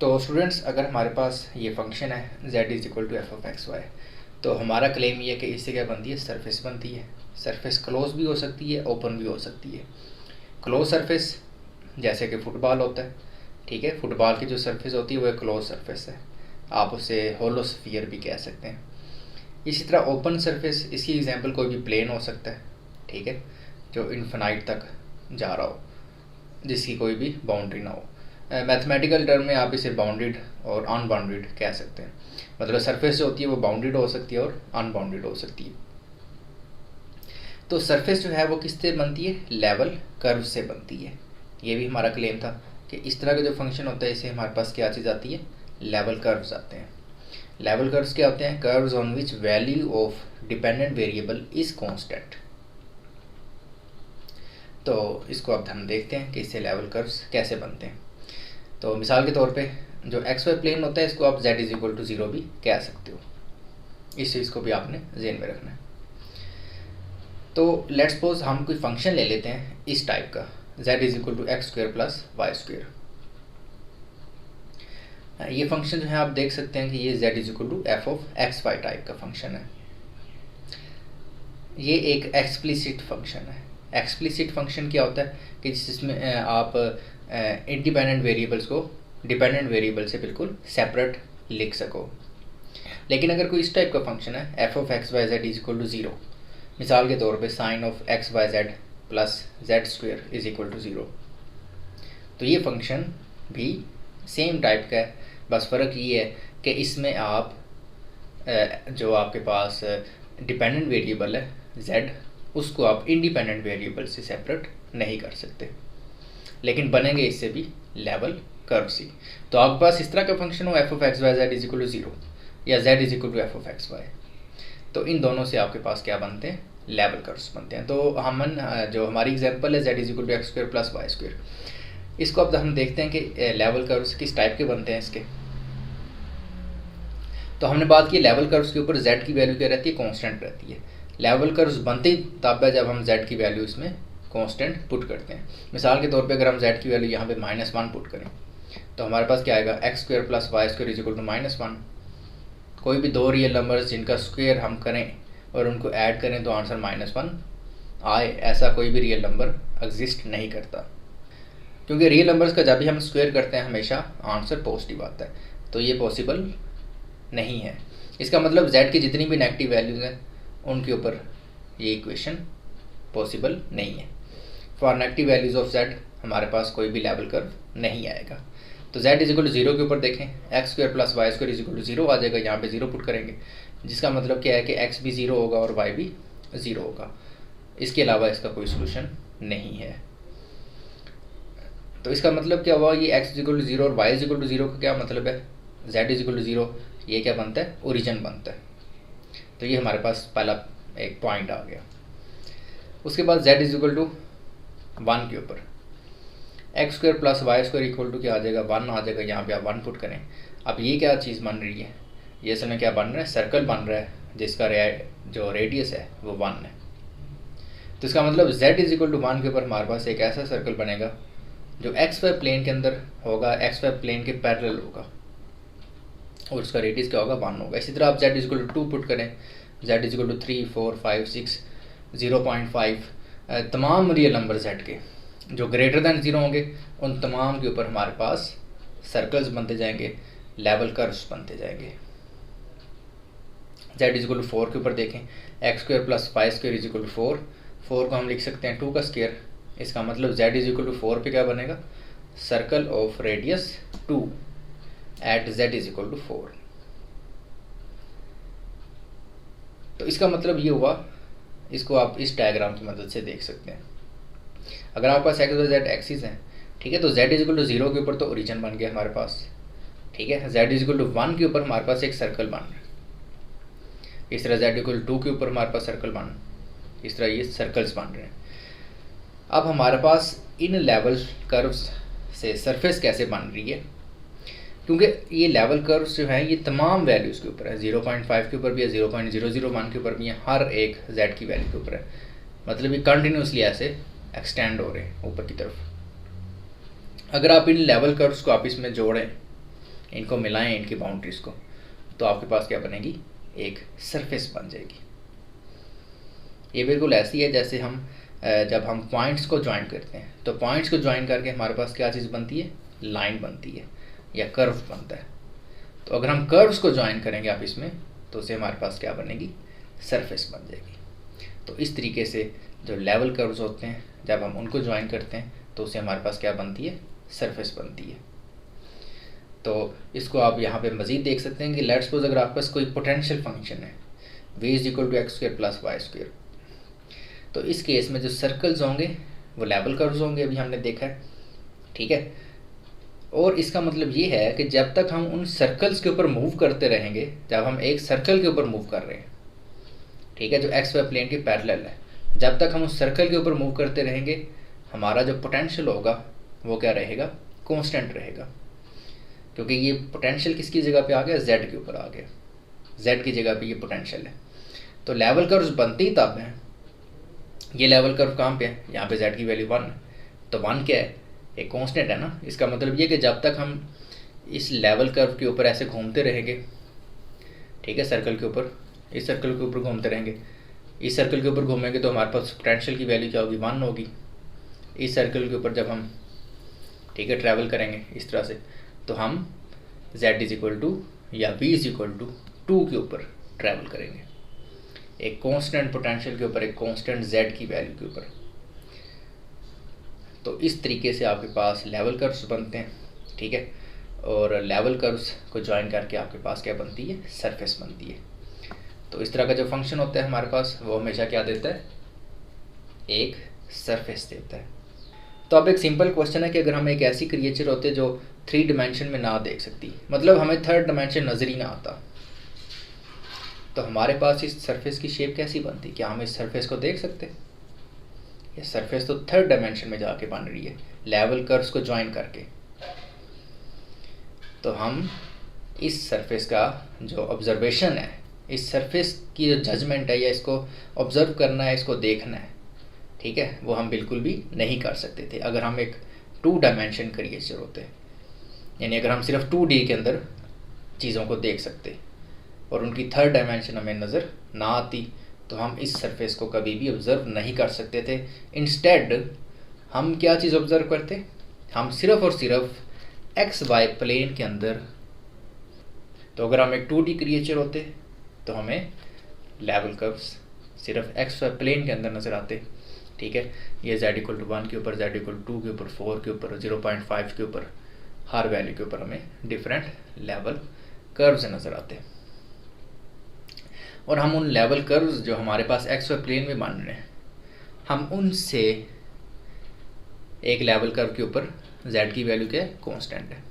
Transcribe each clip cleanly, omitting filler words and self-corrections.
तो स्टूडेंट्स, अगर हमारे पास ये फंक्शन है z is equal to f of x y, तो हमारा क्लेम ये है कि इससे क्या बनती है, सरफेस बनती है। सरफेस क्लोज भी हो सकती है, ओपन भी हो सकती है। क्लोज सरफेस जैसे कि फुटबॉल होता है, ठीक है, फुटबॉल की जो सरफेस होती है वो क्लोज सरफेस है, आप उसे होलो स्फीयर भी कह सकते हैं। इसी तरह ओपन सरफेस, इसकी एग्जांपल कोई भी प्लेन हो सकता है, ठीक है, जो इन्फिनाइट तक जा रहा हो, जिसकी कोई भी बाउंड्री ना हो। मैथमेटिकल टर्म में आप इसे बाउंडेड और अनबाउंडेड कह सकते हैं। मतलब सरफेस जो होती है वो बाउंडेड हो सकती है और अनबाउंडेड हो सकती है। तो सरफेस जो है वो किससे बनती है, लेवल कर्व से बनती है। ये भी हमारा क्लेम था कि इस तरह का जो फंक्शन होता है इसे हमारे पास क्या चीज़ आती है, लेवल कर्व्स आते हैं। लेवल कर्व्स क्या होते हैं, curves on which value of dependent variable is constant. तो इसको अब हम देखते हैं कि इससे लेवल कर्व्स कैसे बनते हैं। तो मिसाल के तौर पे जो एक्स वाई प्लेन होता है इसको आप z इज इक्वल टू 0 भी कह सकते हो। इस चीज़ को भी आपने ज़हन में रखना है। तो लेट्स सपोज हम कोई फंक्शन ले लेते हैं इस टाइप का, z is equal to x square plus y square. ये फंक्शन जो है आप देख सकते हैं कि ये z is equal to f of x y type का फंक्शन है। ये एक एक्सप्लिसिट फंक्शन है। एक्सप्लिसिट फंक्शन क्या होता है कि जिसमें आप इंडिपेंडेंट वेरिएबल्स को डिपेंडेंट वेरिएबल से बिल्कुल सेपरेट लिख सको। लेकिन अगर कोई इस टाइप का फंक्शन है f of x y z is equal to 0, मिसाल के तौर पे sine of x y z plus z square is equal to 0, तो ये फंक्शन भी सेम टाइप का है। बस फ़र्क ये है कि इसमें आप जो आपके पास डिपेंडेंट वेरिएबल है z, उसको आप इंडिपेंडेंट वेरिएबल से सेपरेट नहीं कर सकते, लेकिन बनेंगे इससे भी लेवल कर्व्स ही। तो आपके पास इस तरह का फंक्शन हो f of x y z is equal to 0 या z is equal to f of x y, तो इन दोनों से आपके पास क्या बनते हैं, लेवल कर्व्स बनते हैं। तो हमन जो हमारी एग्जांपल है z is equal to x square plus y square, इसको अब हम देखते हैं कि लेवल कर्व्स किस टाइप के बनते हैं इसके। तो हमने बात की लेवल कर्व्स के ऊपर z की वैल्यू क्या रहती है, कांस्टेंट रहती है। लेवल कर्व्स बनते ही तब है जब हम z की वैल्यू इसमें कांस्टेंट पुट करते हैं। मिसाल के तौर पे अगर हम z की वैल्यू यहाँ पे -1 पुट करें तो हमारे पास क्या आएगा, x square plus y square is equal to -1। कोई भी दो रियल नंबर्स जिनका स्क्वायर हम करें और उनको ऐड करें तो आंसर -1 आए, ऐसा कोई भी रियल नंबर एग्जिस्ट नहीं करता, क्योंकि रियल नंबर्स का जब भी हम स्क्वायर करते हैं हमेशा आंसर पॉजिटिव आता है। तो ये पॉसिबल नहीं है। इसका मतलब z की जितनी भी नेगेटिव वैल्यूज हैं उनके ऊपर ये इक्वेशन पॉसिबल नहीं है। For negative values of z हमारे पास कोई भी लेवल कर्व नहीं आएगा। तो z इज इक्वल टू 0 के ऊपर देखें, x square plus y square is equal to 0 आ जाएगा, यहाँ पे 0 पुट करेंगे, जिसका मतलब क्या है कि x भी 0 होगा और y भी 0 होगा। इसके अलावा इसका कोई सोल्यूशन नहीं है। तो इसका मतलब क्या हुआ, ये x इज इक्वल टू 0 और y इज इक्वल टू 0 का क्या मतलब है, z इज इक्वल टू 0 ये क्या बनता है, ओरिजिन बनता है। तो ये हमारे पास पहला एक पॉइंट आ गया। उसके बाद z इज इक्वल टू 1 के ऊपर x square plus y square equal to क्या आ जाएगा, 1 आ जाएगा, यहाँ पे आप 1 पुट करें। अब ये क्या चीज़ बन रही है, ये असल में क्या बन रहा है, सर्कल बन रहा है जिसका जो रेडियस है वो 1 है। तो इसका मतलब z इज इक्वल टू 1 के ऊपर हमारे पास एक ऐसा सर्कल बनेगा जो एक्स वाई प्लेन के अंदर होगा, एक्स वाई प्लेन के पैरेलल होगा और उसका रेडियस क्या होगा, 1 होगा। इसी तरह आप z is equal to 2 put करें, z इज इक्वल टू 3, 4, 5, 6, 0.5, तमाम रियल नंबर z के जो ग्रेटर दैन 0 होंगे उन तमाम के ऊपर हमारे पास सर्कल्स बनते जाएंगे, लेवल कर्व्स बनते जाएंगे। z इज इक्वल टू 4 के ऊपर देखें, x square plus y square is equal to 4 को हम लिख सकते हैं 2 का स्क्वायर। इसका मतलब z इज इक्वल टू 4 पे क्या बनेगा, circle of radius 2 at z is equal to 4। तो इसका मतलब ये हुआ, इसको आप इस डायग्राम की मदद से देख सकते हैं। अगर आपके पास एक्स वाई जेड एक्सिस हैं, ठीक है, तो z इज इक्वल टू 0 के ऊपर तो ओरिजिन बन गया हमारे पास, ठीक है। z इज इक्वल टू 1 के ऊपर हमारे पास एक सर्कल बन रहा है, इस तरह z इक्वल टू 2 के ऊपर हमारे पास सर्कल बन, इस तरह ये सर्कल्स बन रहे हैं। अब हमारे पास इन लेवल कर्व्स से सरफेस कैसे बन रही है, क्योंकि ये लेवल कर्व्स जो हैं ये तमाम वैल्यूज़ के ऊपर है, 0.5 के ऊपर भी है, 0.001 के ऊपर भी है, हर एक z की वैल्यू के ऊपर है। मतलब ये कंटिन्यूसली ऐसे एक्सटेंड हो रहे हैं ऊपर की तरफ। अगर आप इन लेवल कर्व्स को आप इसमें जोड़ें इनको मिलाएं, इनकी बाउंड्रीज़ को, तो आपके पास क्या बनेगी, एक सरफेस बन जाएगी। ये बिल्कुल ऐसी है जैसे हम जब हम पॉइंट्स को ज्वाइन करते हैं, तो पॉइंट्स को ज्वाइन करके हमारे पास क्या चीज़ बनती है, लाइन बनती है या कर्व बनता है। तो अगर हम कर्व्स को ज्वाइन करेंगे आप इसमें, तो उसे हमारे पास क्या बनेगी, सरफेस बन जाएगी। तो इस तरीके से जो लेवल कर्व्स होते हैं, जब हम उनको ज्वाइन करते हैं तो उसे हमारे पास क्या बनती है, सरफेस बनती है। तो इसको आप यहाँ पे मज़ीद देख सकते हैं कि लेट्स सपोज अगर आपके पास कोई पोटेंशियल फंक्शन है v = x² + y², तो इस केस में जो सर्कल्स होंगे वो लेवल कर्व्स होंगे, अभी हमने देखा है, ठीक है। और इसका मतलब ये है कि जब तक हम उन सर्कल्स के ऊपर मूव करते रहेंगे, जब हम एक सर्कल के ऊपर मूव कर रहे हैं, ठीक है, जो एक्स वाई प्लेन के पैरेलल है, जब तक हम उस सर्कल के ऊपर मूव करते रहेंगे, हमारा जो पोटेंशियल होगा वो क्या रहेगा, कांस्टेंट रहेगा। क्योंकि ये पोटेंशियल किसकी जगह पे आ गया, जेड के ऊपर आ गया, जेड की जगह पे ये पोटेंशियल है। तो लेवल कर्व्स बनते ही तब हैं, ये लेवल कर्व कहाँ पे है, यहाँ पे जेड की वैल्यू 1 है, तो 1 क्या है, एक कांस्टेंट है ना। इसका मतलब ये कि जब तक हम इस लेवल कर्व के ऊपर ऐसे घूमते रहेंगे, ठीक है, सर्कल के ऊपर, इस सर्कल के ऊपर घूमते रहेंगे, इस सर्कल के ऊपर घूमेंगे तो हमारे पास पोटेंशियल की वैल्यू क्या होगी, 1 होगी। इस सर्कल के ऊपर जब हम, ठीक है, ट्रैवल करेंगे इस तरह से, तो हम z = या v = 2 के ऊपर ट्रैवल करेंगे, एक कांस्टेंट पोटेंशियल के ऊपर, एक कांस्टेंट z की वैल्यू के ऊपर। तो इस तरीके से आपके पास लेवल कर्व्स बनते हैं, ठीक है, और लेवल कर्व्स को ज्वाइन करके आपके पास क्या बनती है, सरफेस बनती है। तो इस तरह का जो फंक्शन होता है हमारे पास, वो हमेशा क्या देता है, एक सरफेस देता है। तो अब एक सिंपल क्वेश्चन है कि अगर हम एक ऐसी क्रिएचर होते जो 3 डायमेंशन में ना देख सकती, मतलब हमें 3rd डायमेंशन नज़र ही ना आता, तो हमारे पास इस सरफेस की शेप कैसी बनती, क्या हम इस सरफेस को देख सकते? ये सरफेस तो 3rd डायमेंशन में जाके बन रही है लेवल कर्व्स को ज्वाइन करके। तो हम इस सरफेस का जो ऑब्जर्वेशन है, इस सरफेस की जो जजमेंट है, या इसको ऑब्जर्व करना है, इसको देखना है, ठीक है, वो हम बिल्कुल भी नहीं कर सकते थे अगर हम एक 2 डायमेंशन क्रिएचर होते। यानी अगर हम सिर्फ 2D के अंदर चीज़ों को देख सकते और उनकी 3rd डायमेंशन हमें नज़र ना आती, तो हम इस सरफेस को कभी भी ऑब्ज़र्व नहीं कर सकते थे। इंस्टेड हम क्या चीज़ ऑब्ज़र्व करते, हम सिर्फ और सिर्फ एक्स वाई प्लेन के अंदर। तो अगर हम एक 2D क्रिएचर होते तो हमें लेवल कर्व्स सिर्फ एक्स वाई प्लेन के अंदर नज़र आते, ठीक है। ये z = 1 के ऊपर, z = 2 के ऊपर, 4 के ऊपर, 0.5 के ऊपर, हर वैल्यू के ऊपर हमें डिफरेंट लेवल कर्व्स नज़र आते। और हम उन लेवल कर्व्स जो हमारे पास एक्स वाई प्लेन में बन रहे हैं, हम उनसे एक लेवल कर्व के ऊपर z की वैल्यू क्या है, कांस्टेंट है,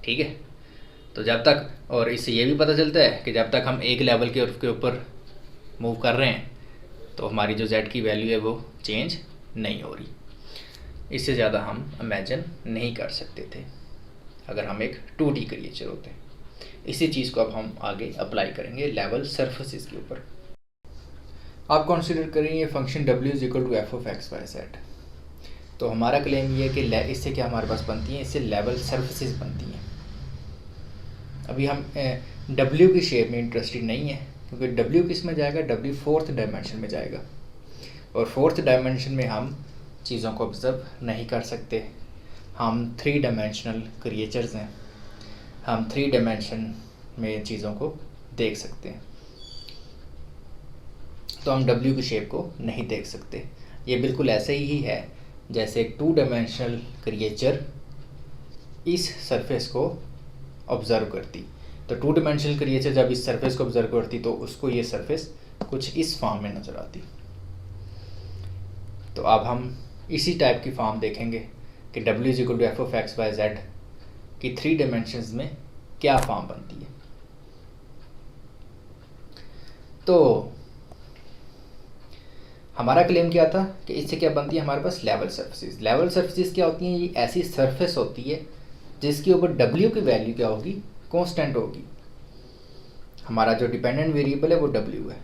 ठीक है। तो जब तक, और इससे ये भी पता चलता है कि जब तक हम एक लेवल के ऊपर मूव कर रहे हैं तो हमारी जो z की वैल्यू है वो चेंज नहीं हो रही। इससे ज़्यादा हम इमेजिन नहीं कर सकते थे अगर हम एक 2D क्रिएचर होते। इसी चीज़ को अब हम आगे अप्लाई करेंगे लेवल सरफेसेस के ऊपर। आप कंसीडर करेंगे function w = f(x, y, z)। तो हमारा क्लेम ये है कि इससे क्या हमारे पास बनती है, इससे लेवल सरफेसेस बनती हैं। अभी हम w की शेप में इंटरेस्टेड नहीं है, क्योंकि w किस में जाएगा, w 4th डायमेंशन में जाएगा, और 4th डायमेंशन में हम चीज़ों को ऑब्जर्व नहीं कर सकते। हम 3 डायमेंशनल क्रिएचर्स हैं, हम 3 डायमेंशन में चीज़ों को देख सकते हैं, तो हम w की शेप को नहीं देख सकते। ये बिल्कुल ऐसे ही है जैसे एक 2 डायमेंशनल क्रिएचर इस सरफेस को ऑब्ज़र्व करती। तो 2 डायमेंशनल क्रिएचर जब इस सरफेस को ऑब्ज़र्व करती तो उसको ये सरफेस कुछ इस फॉर्म में नज़र आती। तो अब हम इसी टाइप की फॉर्म देखेंगे कि w = f(x, y, z) की 3 डायमेंशंस में क्या फॉर्म बनती है। तो हमारा क्लेम क्या था कि इससे क्या बनती है हमारे पास लेवल सरफेसेस। लेवल सरफेसेस क्या होती हैं, ये ऐसी सरफेस होती है जिसके ऊपर w की वैल्यू क्या होगी, कांस्टेंट होगी। हमारा जो डिपेंडेंट वेरिएबल है वो w है।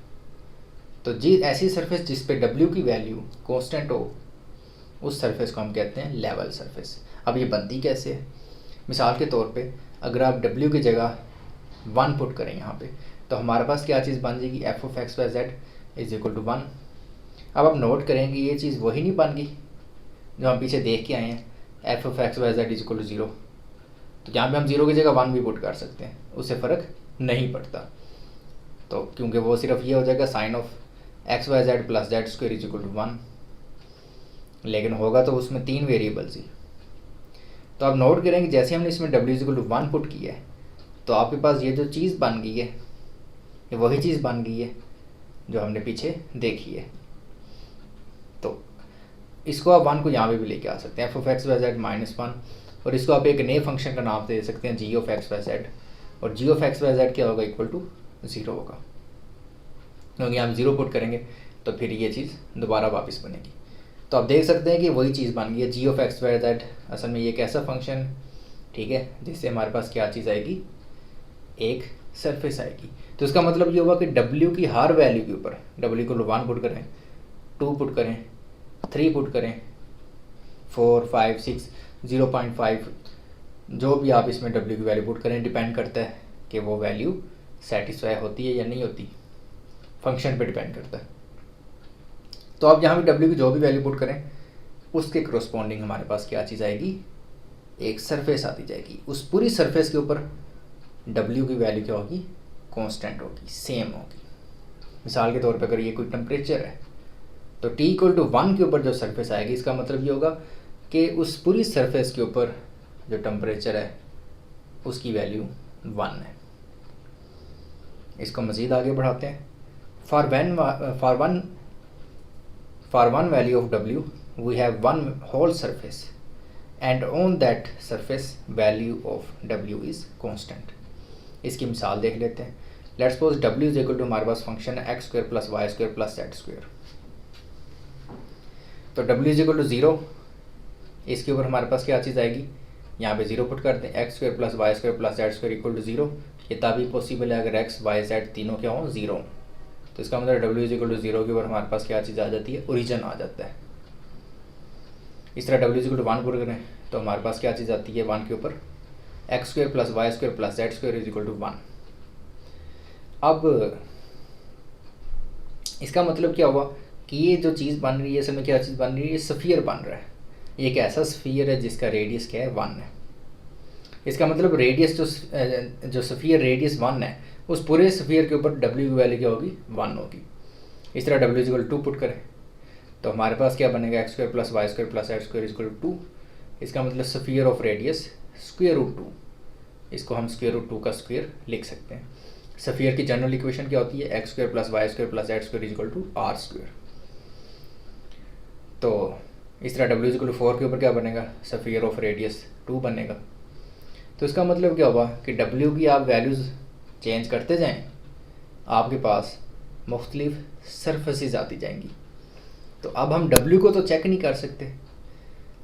तो ऐसी सरफेस जिस पे w की वैल्यू कांस्टेंट हो, उस सरफेस को हम कहते हैं लेवल सरफेस। अब ये बनती कैसे है, मिसाल के तौर पे अगर आप w की जगह 1 पुट करें यहाँ पे, तो हमारे पास क्या चीज़ बन जाएगी, f of x y z is equal to 1। अब आप नोट करेंगे ये चीज़ वही नहीं बन गई जो हम पीछे देख के आए हैं, f of x y z is equal to 0। तो यहाँ पे हम 0 की जगह 1 भी पुट कर सकते हैं, उससे फ़र्क नहीं पड़ता। तो क्योंकि वो सिर्फ ये हो जाएगा sine of x y z plus z square is equal to 1, लेकिन होगा तो उसमें 3 वेरिएबल्स ही। तो आप नोट करेंगे जैसे हमने इसमें w is equal to 1 put किया है, तो आपके पास ये जो चीज़ बन गई है ये वही चीज़ बन गई है जो हमने पीछे देखी है। तो इसको आप 1 को यहाँ पे भी लेके आ सकते हैं, f of x y z -1, और इसको आप एक नए फंक्शन का नाम दे सकते हैं जी ऑफ एक्स वाई जेड, और जी ऑफ एक्स वाई जेड क्या होगा, इक्वल टू 0 होगा, क्योंकि हम 0 पुट करेंगे तो फिर ये चीज़ दोबारा वापस बनेगी। तो आप देख सकते हैं कि वही चीज़ बन गई है, जी ऑफ एक्स वाई जेड असल में ये एक ऐसा फंक्शन, ठीक है, जिससे हमारे पास क्या चीज़ आएगी, एक सरफेस आएगी। तो इसका मतलब ये हुआ कि w की हर वैल्यू के ऊपर, w को 1 पुट करें, 2 पुट करें, 3 पुट करें, 4, 5, 6, 0.5, जो भी आप इसमें w की वैल्यू पुट करें, डिपेंड करता है कि वो वैल्यू सेटिस्फाई होती है या नहीं होती, फंक्शन पे डिपेंड करता है। तो आप यहाँ भी w की जो भी वैल्यू पुट करें उसके करस्पॉन्डिंग हमारे पास क्या चीज़ आएगी, एक सरफेस आती जाएगी। उस पूरी सरफेस के ऊपर w की वैल्यू क्या होगी, कांस्टेंट होगी, सेम होगी। मिसाल के तौर पे अगर ये कोई टेम्परेचर है तो t इक्वल टू 1 के ऊपर जो सरफेस आएगी, इसका मतलब ये होगा कि उस पूरी सरफेस के ऊपर जो टेम्परेचर है उसकी वैल्यू 1 है। इसको मज़ीद आगे बढ़ाते हैं। For one value of w we have one whole surface and on that surface value of w is constant. इसकी मिसाल देख लेते हैं। Let's suppose w is equal to हमारे पास फंक्शन है x square plus y square plus z square. तो w is equal to 0, इसके ऊपर हमारे पास क्या चीज़ आएगी, यहाँ पे 0 पुट करते हैं, x square plus y square plus z square equal to 0। ये तभी पॉसिबल है अगर एक्स वाई जेड तीनों क्या हो 0। तो इसका मतलब w इज इक्वल टू 0 के ऊपर हमारे पास क्या चीज़ आ जाती है, ओरिजिन आ जाता है। इस तरह w is equal to 1 put करें तो हमारे पास क्या चीज़ आती है, 1 के ऊपर x square plus y square plus z square is equal to 1। अब इसका मतलब क्या हुआ कि ये जो चीज़ बन रही है इसमें क्या चीज़ बन रही है, ये सफ़ियर बन रहा है। ये एक ऐसा सफ़ियर है जिसका रेडियस क्या है, 1 है। इसका मतलब रेडियस जो सफ़ियर रेडियस 1 है उस पूरे सफ़ियर के ऊपर w की वैल्यू क्या होगी, 1 होगी। इस तरह w इक्वल 2 पुट करें तो हमारे पास क्या बनेगा, x square plus y square plus z square equal to 2। इसका मतलब sphere of radius square root 2, इसको हम स्क्वायर रूट 2 का स्क्वायर लिख सकते हैं। सफ़ियर की जनरल इक्वेशन क्या होती है, x square plus y square plus z square equal to r square. तो इस तरह w इक्वल टू 4 के ऊपर क्या बनेगा, सफ़ियर ऑफ रेडियस 2 बनेगा। तो इसका मतलब क्या हुआ कि w की आप वैल्यूज़ चेंज करते जाएं, आपके पास मुख्तलिफ सरफेसेस आती जाएंगी। तो अब हम w को तो चेक नहीं कर सकते,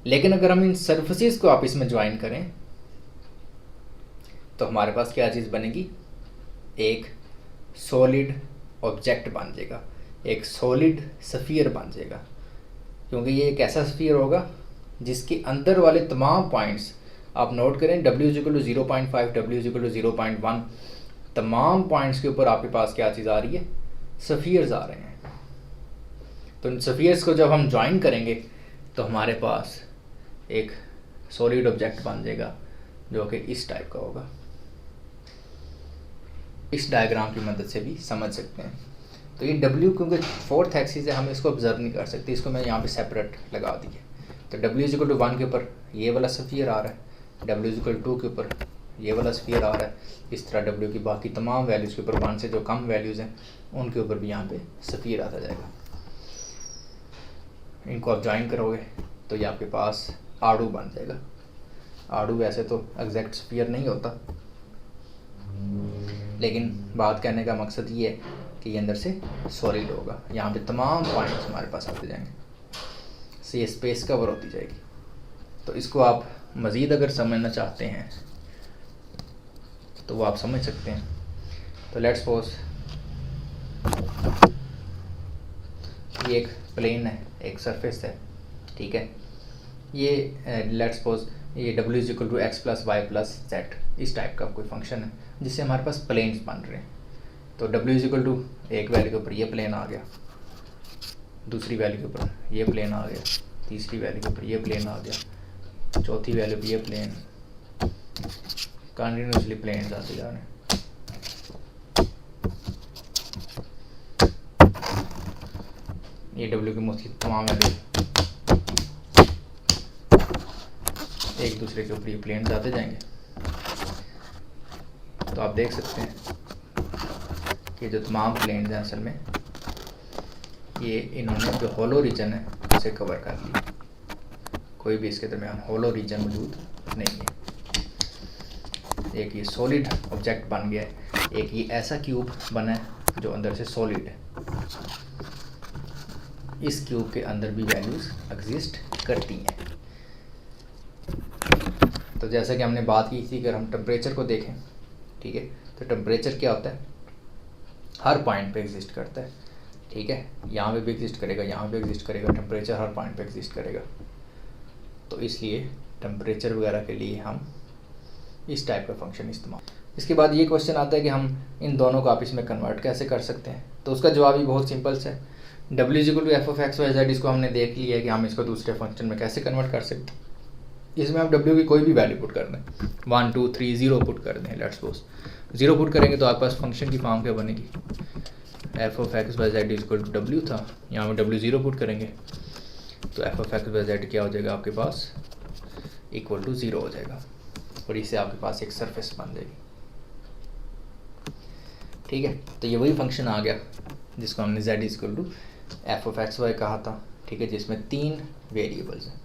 लेकिन अगर हम इन सरफेसेस को आपस में ज्वाइन करें तो हमारे पास क्या चीज़ बनेगी, एक सॉलिड ऑब्जेक्ट बन जाएगा, एक सॉलिड सफ़ियर बन जाएगा। क्योंकि ये एक ऐसा सफ़ियर होगा जिसके अंदर वाले तमाम पॉइंट्स आप नोट करें, w is equal to 0.5, w is equal to 0.1, तमाम पॉइंट्स के ऊपर आपके पास क्या चीज़ आ रही है, सफ़ियर्स आ रहे हैं। तो इन सफ़ियर्स को जब हम ज्वाइन करेंगे तो हमारे पास एक सॉलिड ऑब्जेक्ट बन जाएगा जो कि इस टाइप का होगा। इस डायग्राम की मदद से भी समझ सकते हैं। तो ये w क्योंकि 4th एक्सिस है, हम इसको ऑब्जर्व नहीं कर सकते, इसको मैं यहाँ पे सेपरेट लगा दिए। तो w इज इक्वल टू 1 के ऊपर ये वाला सफ़ियर आ रहा है, w इज इक्वल टू 2 के ऊपर ये वाला सफ़ियर आ रहा है। इस तरह w की बाकी तमाम वैल्यूज़ के ऊपर 1 से जो कम वैल्यूज़ हैं उनके ऊपर भी यहाँ पे सफ़ियर आता जाएगा। इनको आप ज्वाइन करोगे तो ये आपके पास आड़ू बन जाएगा। आड़ू वैसे तो एग्जैक्ट सफ़ियर नहीं होता, लेकिन बात कहने का मकसद ये है कि ये अंदर से सॉलिड होगा। यहाँ पे तमाम पॉइंट्स हमारे पास आते जाएंगे, से ये स्पेस कवर होती जाएगी। तो इसको आप मज़ीद अगर समझना चाहते हैं तो वो आप समझ सकते हैं। तो लेट्स सपोज ये एक प्लेन है, एक सरफेस है, ठीक है। ये लेट्स सपोज ये w is equal to x plus y plus z, इस टाइप का कोई फंक्शन है जिससे हमारे पास प्लेन्स बन रहे हैं। तो w इज इक्वल टू एक वैल्यू के ऊपर ये प्लेन आ गया, दूसरी वैल्यू के ऊपर ये प्लेन आ गया, तीसरी वैल्यू के ऊपर ये प्लेन आ गया, चौथी वैल्यू पे ये प्लेन, कंटिन्यूसली प्लेन आते जा रहे हैं। ये w की मोस्टली तमाम वैल्यू एक दूसरे के ऊपर ये प्लेन आते जाएंगे। तो आप देख सकते हैं कि जो तमाम प्लेन्स हैं असल में ये इन्होंने जो होलो रीजन है उसे कवर कर लिया, कोई भी इसके दरमियान होलो रीजन मौजूद नहीं है। एक ये सॉलिड ऑब्जेक्ट बन गया है, एक ये ऐसा क्यूब बना है जो अंदर से सॉलिड है। इस क्यूब के अंदर भी वैल्यूज़ एग्जिस्ट करती हैं। तो जैसा कि हमने बात की थी, अगर हम टेम्परेचर को देखें, ठीक है, तो टेम्परेचर क्या होता है, हर पॉइंट पे एग्जिस्ट करता है, ठीक है, यहाँ पे भी एग्जिस्ट करेगा, यहाँ पे एग्जिस्ट करेगा, टेम्परेचर हर पॉइंट पे एग्जिस्ट करेगा। तो इसलिए टेम्परेचर वगैरह के लिए हम इस टाइप का फंक्शन इस्तेमाल। इसके बाद ये क्वेश्चन आता है कि हम इन दोनों को आपस में कन्वर्ट कैसे कर सकते हैं। तो उसका जवाब ही बहुत सिंपल सा है, w is equal to f of x y z, इसको हमने देख लिया है कि हम इसको दूसरे फंक्शन में कैसे कन्वर्ट कर सकते हैं। इसमें आप w की कोई भी वैल्यू पुट कर दें, 1 2 3 0 पुट कर दें, लेट्स सपोज 0 पुट करेंगे तो आपके पास फंक्शन की फॉर्म क्या बनेगी, f of x y z is equal to w था, यहाँ पे w 0 पुट करेंगे तो f of x y z क्या हो जाएगा आपके पास, इक्वल टू 0 हो जाएगा, और इससे आपके पास एक सरफेस बन जाएगी। ठीक है, तो ये वही फंक्शन आ गया जिसको हमने z is equal to f of x y कहा था, ठीक है, जिसमें 3 वेरिएबल्स हैं।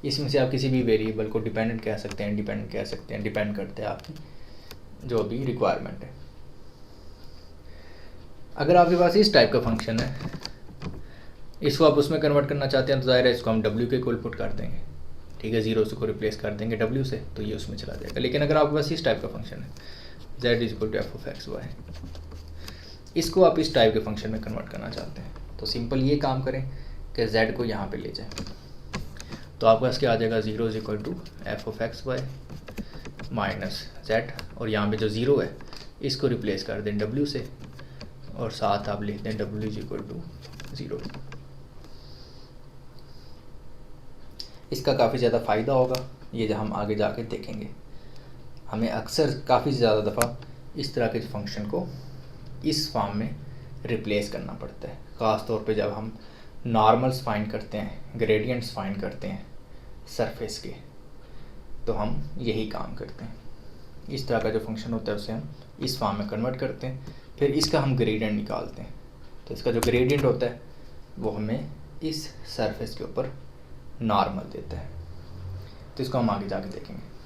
इसमें से आप किसी भी वेरिएबल को डिपेंडेंट कह सकते हैं, इंडिपेंडेंट कह सकते हैं, डिपेंड करते हैं आपकी जो भी रिक्वायरमेंट है। अगर आपके पास इस टाइप का फंक्शन है, इसको आप उसमें कन्वर्ट करना चाहते हैं तो ज़ाहिर है इसको हम w के इक्वल पुट कर देंगे, ठीक है, 0 से को रिप्लेस कर देंगे w से, तो ये उसमें चला जाएगा। लेकिन अगर आपके पास इस टाइप का फंक्शन है, z is equal to f of x y, इसको आप इस टाइप के फंक्शन में कन्वर्ट करना चाहते हैं, तो सिंपल ये काम करें कि z को यहाँ पे ले जाएं, तो आपके पास क्या आ जाएगा, 0 is equal to f of x y minus z, और यहाँ पे जो 0 है इसको रिप्लेस कर दें w से, और साथ आप लिख दें w इज इक्वल टू 0। इसका काफ़ी ज़्यादा फ़ायदा होगा, ये जो हम आगे जाके देखेंगे। हमें अक्सर काफ़ी ज़्यादा दफ़ा इस तरह के फंक्शन को इस फॉर्म में रिप्लेस करना पड़ता है, ख़ास तौर पे जब हम नॉर्मल्स फाइंड करते हैं, ग्रेडियंट्स फाइंड करते हैं सरफेस के, तो हम यही काम करते हैं। इस तरह का जो फंक्शन होता है उसे हम इस फॉर्म में कन्वर्ट करते हैं, फिर इसका हम ग्रेडियंट निकालते हैं। तो इसका जो ग्रेडियंट होता है वो हमें इस सरफेस के ऊपर नॉर्मल देता है। तो इसको हम आगे जाके देखेंगे।